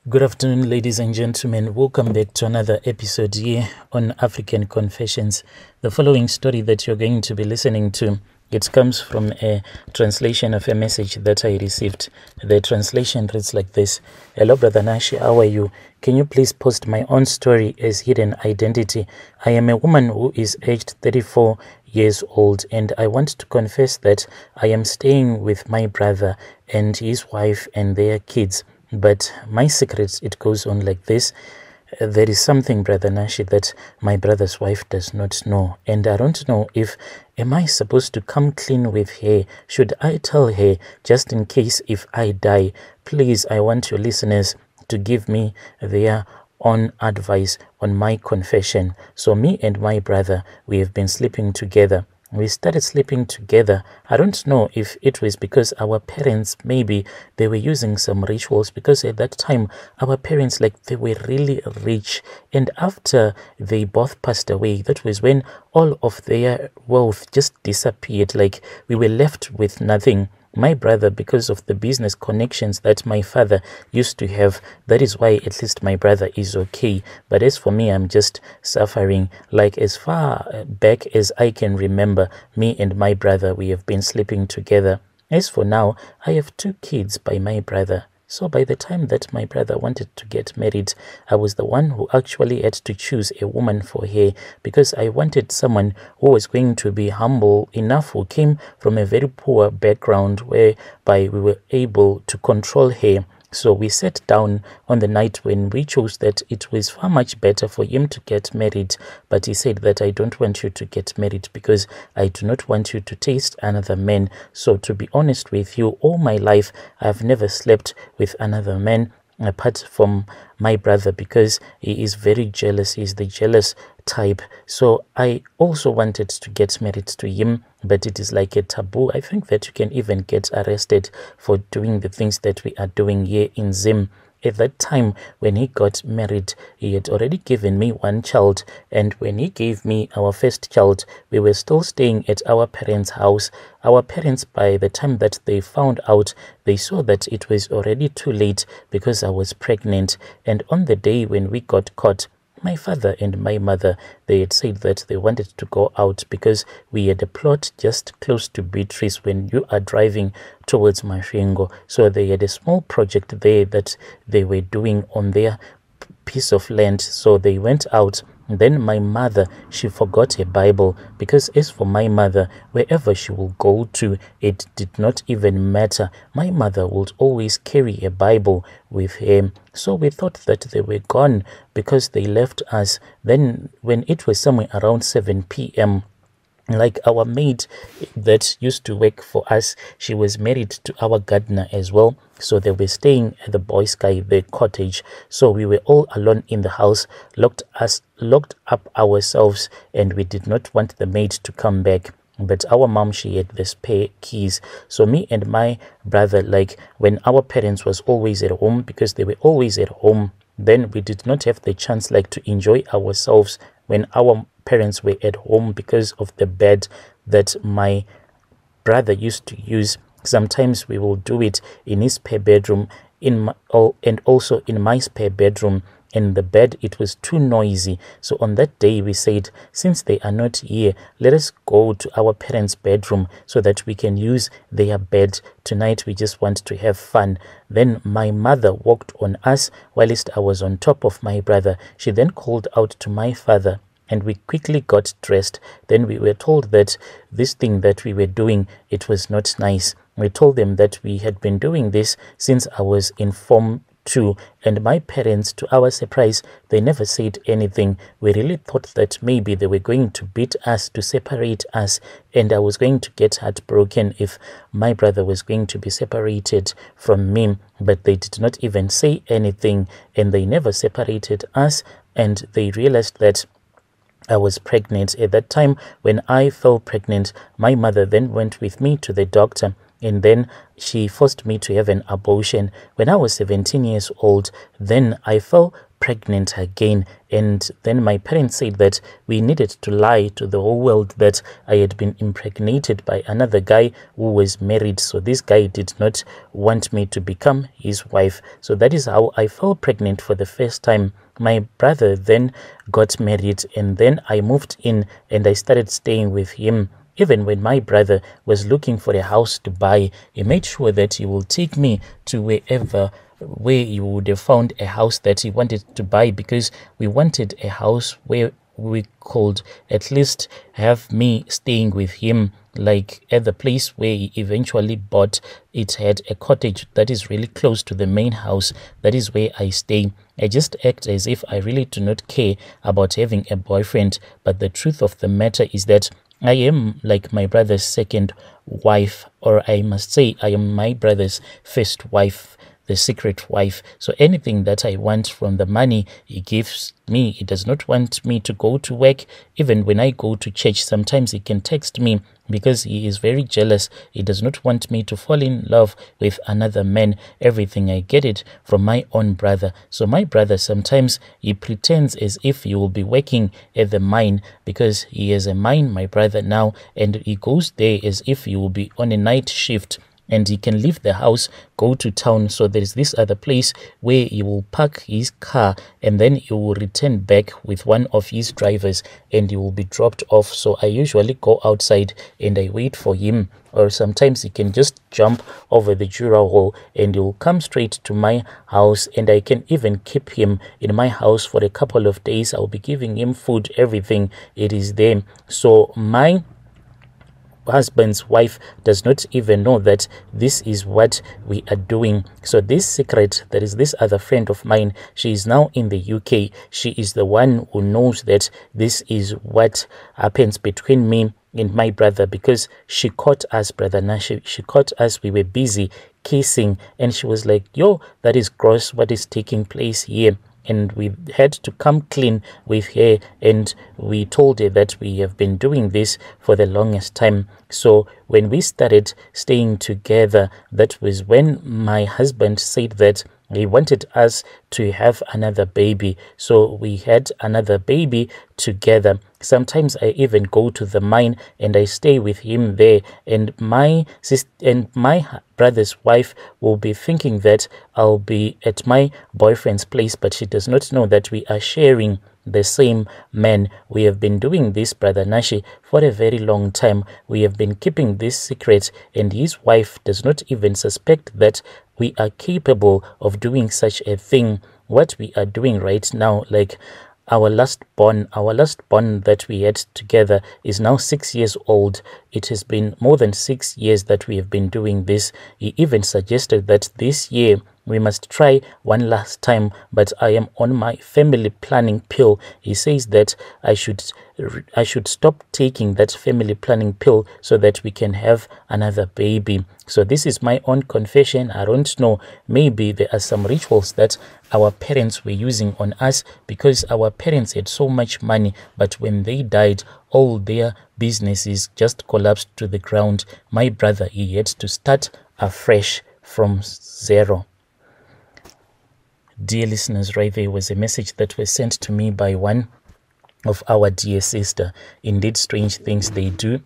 Good afternoon, ladies and gentlemen. Welcome back to another episode here on African Confessions. The following story that you're going to be listening to, it comes from a translation of a message that I received. The translation reads like this. Hello, Brother Nashi, how are you? Can you please post my own story as hidden identity? I am a woman who is aged 34 years old, and I want to confess that I am staying with my brother and his wife and their kids. But my secret, it goes on like this. There is something, Brother Nashi, that my brother's wife does not know. And I don't know if, am I supposed to come clean with her? Should I tell her just in case if I die? Please, I want your listeners to give me their own advice on my confession. So me and my brother, we have been sleeping together. We started sleeping together. I don't know if it was because our parents, maybe they were using some rituals, because at that time our parents, like, they were really rich, and after they both passed away, that was when all of their wealth just disappeared. Like, we were left with nothing. My brother, because of the business connections that my father used to have, that is why at least my brother is okay. But as for me, I'm just suffering. Like, as far back as I can remember, me and my brother, we have been sleeping together. As for now, I have 2 kids by my brother. So by the time that my brother wanted to get married, I was the one who actually had to choose a woman for her, because I wanted someone who was going to be humble enough, who came from a very poor background, whereby we were able to control her. So we sat down on the night when we chose that it was far much better for him to get married. But he said that I don't want you to get married because I do not want you to taste another man. So to be honest with you, all my life, I've never slept with another man apart from my brother, because he is very jealous. He's the jealous type. So I also wanted to get married to him, but it is like a taboo. I think that you can even get arrested for doing the things that we are doing here in Zim. At that time, when he got married, he had already given me 1 child. And when he gave me our first child, we were still staying at our parents' house. Our parents, by the time that they found out, they saw that it was already too late because I was pregnant. And on the day when we got caught, my father and my mother, they had said that they wanted to go out because we had a plot just close to Beatrice when you are driving towards Mashingo. So they had a small project there that they were doing on their piece of land. So they went out. Then my mother, she forgot her Bible, because as for my mother, wherever she will go to, it did not even matter. My mother would always carry a Bible with her. So we thought that they were gone because they left us. Then when it was somewhere around 7 p.m., like, our maid that used to work for us, she was married to our gardener as well. So they were staying at the Boy Sky, the cottage. So we were all alone in the house, locked up ourselves, and we did not want the maid to come back. But our mom, she had the spare keys. So me and my brother, like, when our parents was always at home, because they were always at home, then we did not have the chance, like, to enjoy ourselves when our parents were at home, because of the bed that my brother used to use. Sometimes we will do it in his spare bedroom, and also in my spare bedroom. In the bed, it was too noisy. So on that day, we said, since they are not here, let us go to our parents' bedroom so that we can use their bed. Tonight, we just want to have fun. Then my mother walked on us whilst I was on top of my brother. She then called out to my father, and we quickly got dressed. Then we were told that this thing that we were doing, it was not nice. We told them that we had been doing this since I was in Form 2, and my parents, to our surprise, they never said anything. We really thought that maybe they were going to beat us to separate us, and I was going to get heartbroken if my brother was going to be separated from me. But they did not even say anything, and they never separated us, and they realized that I was pregnant. At that time, when I fell pregnant, my mother then went with me to the doctor, and then she forced me to have an abortion. When I was 17 years old, then I fell pregnant again. And then my parents said that we needed to lie to the whole world that I had been impregnated by another guy who was married. So this guy did not want me to become his wife. So that is how I fell pregnant for the first time. My brother then got married, and then I moved in and I started staying with him. Even when my brother was looking for a house to buy, he made sure that he will take me to where he would have found a house that he wanted to buy, because we wanted a house where we could at least have me staying with him. Like at the place where he eventually bought, it had a cottage that is really close to the main house. That is where I stay. I just act as if I really do not care about having a boyfriend, but the truth of the matter is that I am like my brother's second wife, or I must say I am my brother's first wife, the secret wife. So anything that I want from the money he gives me, he does not want me to go to work. Even when I go to church, sometimes he can text me because he is very jealous. He does not want me to fall in love with another man. Everything I get it from my own brother. So my brother, sometimes he pretends as if he will be working at the mine, because he has a mine, my brother, now, and he goes there as if he will be on a night shift, and he can leave the house, go to town. So there's this other place where he will park his car, and then he will return back with one of his drivers, and he will be dropped off. So I usually go outside and I wait for him, or sometimes he can just jump over the Jura hole and he will come straight to my house, and I can even keep him in my house for a couple of days. I'll be giving him food, everything, it is there. So my husband's wife does not even know that this is what we are doing. So this secret, there is this other friend of mine, she is now in the UK. She is the one who knows that this is what happens between me and my brother, because she caught us, brother Nash, she caught us, we were busy kissing, and she was like, yo, that is gross, what is taking place here? And we had to come clean with her, and we told her that we have been doing this for the longest time. So when we started staying together, that was when my husband said that he wanted us to have another baby. So we had another baby together. Sometimes I even go to the mine and I stay with him there, and my sister and my brother's wife will be thinking that I'll be at my boyfriend's place, but she does not know that we are sharing the same man. We have been doing this, brother Nashi, for a very long time. We have been keeping this secret, and his wife does not even suspect that we are capable of doing such a thing. What we are doing right now, like our last born that we had together is now 6 years old. It has been more than 6 years that we have been doing this. He even suggested that this year we must try one last time, but I am on my family planning pill. He says that I should stop taking that family planning pill so that we can have another baby. So this is my own confession. I don't know, maybe there are some rituals that our parents were using on us, because our parents had so much money, but when they died, all their businesses just collapsed to the ground. My brother, he had to start afresh from zero. Dear listeners, right there was a message that was sent to me by one of our dear sister. Indeed, strange things they do.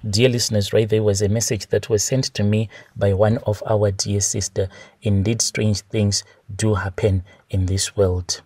Dear listeners, right there was a message that was sent to me by one of our dear sister. Indeed, strange things do happen in this world.